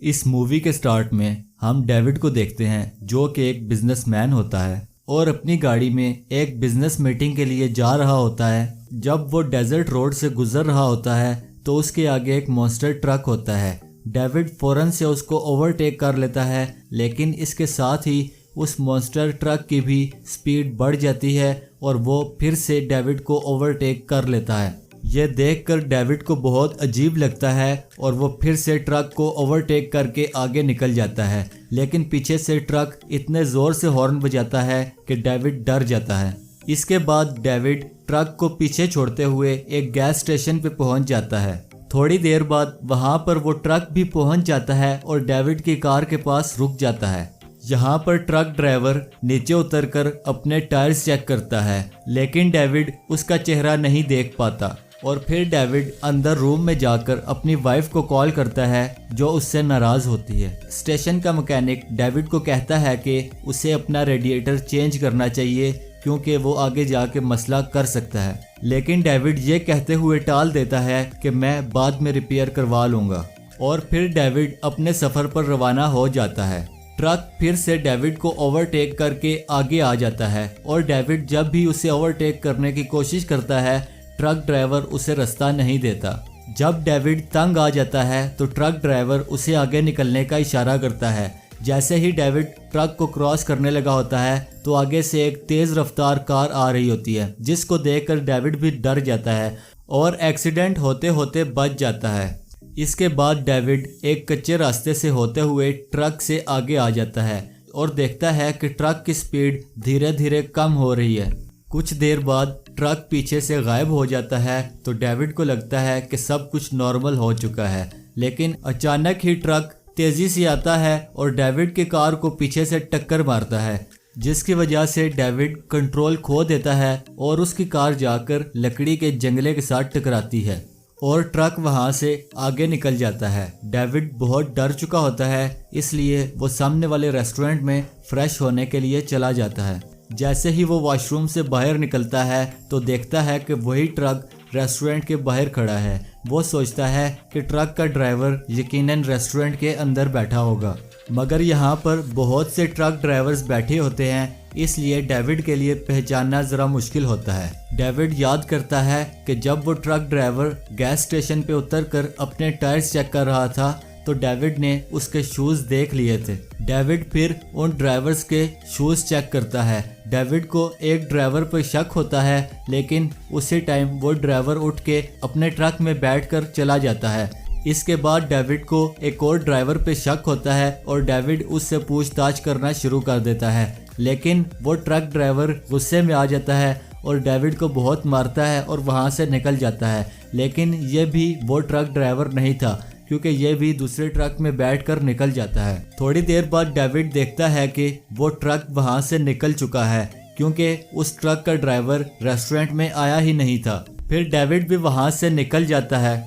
اس movie کے start میں ہم ڈیوڈ کو دیکھتے ہیں جو کہ ایک بزنس مین ہوتا ہے اور اپنی گاڑی میں ایک بزنس میٹنگ کے لیے جا رہا ہوتا ہے۔ جب وہ ڈیزرٹ روڈ سے گزر رہا ہوتا ہے تو اس کے آگے ایک مانسٹر ٹرک ہوتا ہے۔ ڈیوڈ فوراً سے اس کو اوورٹیک کر لیتا ہے، لیکن اس کے ساتھ ہی اس مانسٹر ٹرک کی بھی سپیڈ بڑھ جاتی ہے اور وہ پھر سے ڈیوڈ کو اوورٹیک کر لیتا ہے۔ یہ دیکھ کر ڈیوڈ کو بہت عجیب لگتا ہے اور وہ پھر سے ٹرک کو اوورٹیک کر کے آگے نکل جاتا ہے، لیکن پیچھے سے ٹرک اتنے زور سے ہارن بجاتا ہے کہ ڈیوڈ ڈر جاتا ہے۔ اس کے بعد ڈیوڈ ٹرک کو پیچھے چھوڑتے ہوئے ایک گیس اسٹیشن پہ پہنچ جاتا ہے۔ تھوڑی دیر بعد وہاں پر وہ ٹرک بھی پہنچ جاتا ہے اور ڈیوڈ کی کار کے پاس رک جاتا ہے۔ یہاں پر ٹرک ڈرائیور نیچے اتر کر اپنے ٹائرز چیک کرتا ہے، لیکن ڈیوڈ اس کا چہرہ نہیں دیکھ پاتا اور پھر ڈیوڈ اندر روم میں جا کر اپنی وائف کو کال کرتا ہے جو اس سے ناراض ہوتی ہے۔ اسٹیشن کا مکینک ڈیوڈ کو کہتا ہے کہ اسے اپنا ریڈیٹر چینج کرنا چاہیے کیونکہ وہ آگے جا کے مسئلہ کر سکتا ہے، لیکن ڈیوڈ یہ کہتے ہوئے ٹال دیتا ہے کہ میں بعد میں ریپیئر کروا لوں گا، اور پھر ڈیوڈ اپنے سفر پر روانہ ہو جاتا ہے۔ ٹرک پھر سے ڈیوڈ کو اوورٹیک کر کے آگے آ جاتا ہے اور ڈیوڈ جب بھی اسے اوورٹیک کرنے کی کوشش کرتا ہے ٹرک ڈرائیور اسے رستہ نہیں دیتا۔ جب ڈیوڈ تنگ آ جاتا ہے تو ٹرک ڈرائیور اسے آگے نکلنے کا اشارہ کرتا ہے۔ جیسے ہی ڈیوڈ ٹرک کو کراس کرنے لگا ہوتا ہے تو آگے سے ایک تیز رفتار کار آ رہی ہوتی ہے، جس کو دیکھ کر ڈیوڈ بھی ڈر جاتا ہے اور ایکسیڈنٹ ہوتے ہوتے بچ جاتا ہے۔ اس کے بعد ڈیوڈ ایک کچے راستے سے ہوتے ہوئے ٹرک سے آگے آ جاتا ہے اور دیکھتا ہے کہ ٹرک کی سپیڈ دھیرے دھیرے کم ہو رہی ہے۔ کچھ دیر بعد ٹرک پیچھے سے غائب ہو جاتا ہے تو ڈیوڈ کو لگتا ہے کہ سب کچھ نارمل ہو چکا ہے، لیکن اچانک ہی ٹرک تیزی سے آتا ہے اور ڈیوڈ کی کار کو پیچھے سے ٹکر مارتا ہے، جس کی وجہ سے ڈیوڈ کنٹرول کھو دیتا ہے اور اس کی کار جا کر لکڑی کے جنگلے کے ساتھ ٹکراتی ہے اور ٹرک وہاں سے آگے نکل جاتا ہے۔ ڈیوڈ بہت ڈر چکا ہوتا ہے، اس لیے وہ سامنے والے ریسٹورنٹ میں فریش ہونے کے لیے چلا جاتا ہے۔ جیسے ہی وہ واش روم سے باہر نکلتا ہے تو دیکھتا ہے کہ وہی ٹرک ریسٹورنٹ کے باہر کھڑا ہے۔ وہ سوچتا ہے کہ ٹرک کا ڈرائیور یقیناً ریسٹورنٹ کے اندر بیٹھا ہوگا، مگر یہاں پر بہت سے ٹرک ڈرائیورز بیٹھے ہوتے ہیں، اس لیے ڈیوڈ کے لیے پہچاننا ذرا مشکل ہوتا ہے۔ ڈیوڈ یاد کرتا ہے کہ جب وہ ٹرک ڈرائیور گیس اسٹیشن پہ اتر کر اپنے ٹائرز چیک کر رہا تھا تو ڈیوڈ نے اس کے شوز دیکھ لیے تھے۔ ڈیوڈ پھر ان ڈرائیورز کے شوز چیک کرتا ہے۔ ڈیوڈ کو ایک ڈرائیور پر شک ہوتا ہے، لیکن اسی ٹائم وہ ڈرائیور اٹھ کے اپنے ٹرک میں بیٹھ کر چلا جاتا ہے۔ اس کے بعد ڈیوڈ کو ایک اور ڈرائیور پہ شک ہوتا ہے اور ڈیوڈ اس سے پوچھ تاچھ کرنا شروع کر دیتا ہے، لیکن وہ ٹرک ڈرائیور غصے میں آ جاتا ہے اور ڈیوڈ کو بہت مارتا ہے اور وہاں سے نکل جاتا ہے، لیکن یہ بھی وہ ٹرک ڈرائیور نہیں تھا کیونکہ یہ بھی دوسرے ٹرک میں بیٹھ کر نکل جاتا ہے۔ تھوڑی دیر بعد ڈیوڈ دیکھتا ہے کہ وہ ٹرک وہاں سے نکل چکا ہے کیونکہ اس ٹرک کا ڈرائیور ریسٹورنٹ میں آیا ہی نہیں تھا۔ پھر ڈیوڈ بھی وہاں سے نکل جاتا ہے۔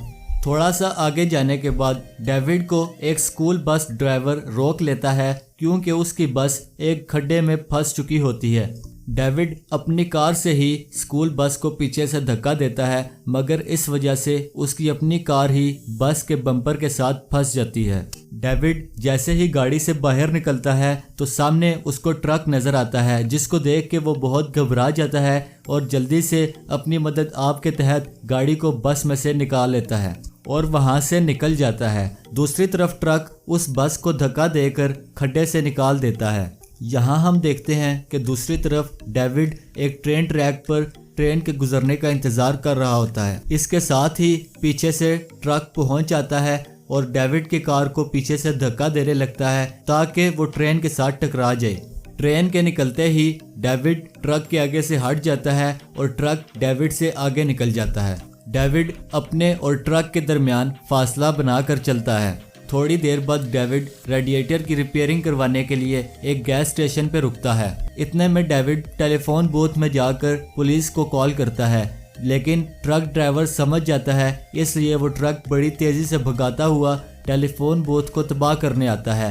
تھوڑا سا آگے جانے کے بعد ڈیوڈ کو ایک سکول بس ڈرائیور روک لیتا ہے کیونکہ اس کی بس ایک کھڈے میں پھنس چکی ہوتی ہے۔ ڈیوڈ اپنی کار سے ہی سکول بس کو پیچھے سے دھکا دیتا ہے، مگر اس وجہ سے اس کی اپنی کار ہی بس کے بمپر کے ساتھ پھنس جاتی ہے۔ ڈیوڈ جیسے ہی گاڑی سے باہر نکلتا ہے تو سامنے اس کو ٹرک نظر آتا ہے، جس کو دیکھ کے وہ بہت گھبرا جاتا ہے اور جلدی سے اپنی مدد آپ کے تحت گاڑی کو بس میں سے نکال لیتا ہے اور وہاں سے نکل جاتا ہے۔ دوسری طرف ٹرک اس بس کو دھکا دے کر کھڈے سے نکال دیتا ہے۔ یہاں ہم دیکھتے ہیں کہ دوسری طرف ڈیوڈ ایک ٹرین ٹریک پر ٹرین کے گزرنے کا انتظار کر رہا ہوتا ہے۔ اس کے ساتھ ہی پیچھے سے ٹرک پہنچ جاتا ہے اور ڈیوڈ کی کار کو پیچھے سے دھکا دینے لگتا ہے تاکہ وہ ٹرین کے ساتھ ٹکرا جائے۔ ٹرین کے نکلتے ہی ڈیوڈ ٹرک کے آگے سے ہٹ جاتا ہے اور ٹرک ڈیوڈ سے آگے نکل جاتا ہے۔ ڈیوڈ اپنے اور ٹرک کے درمیان فاصلہ بنا کر چلتا ہے۔ تھوڑی دیر بعد ڈیوڈ ریڈیٹر کی ریپیئرنگ کروانے کے لیے ایک گیس اسٹیشن پہ رکتا ہے۔ اتنے میں ڈیوڈ ٹیلی فون بوتھ میں جا کر پولیس کو کال کرتا ہے، لیکن ٹرک ڈرائیور سمجھ جاتا ہے، اس لیے وہ ٹرک بڑی تیزی سے بھگاتا ہوا ٹیلی فون بوتھ کو تباہ کرنے آتا ہے۔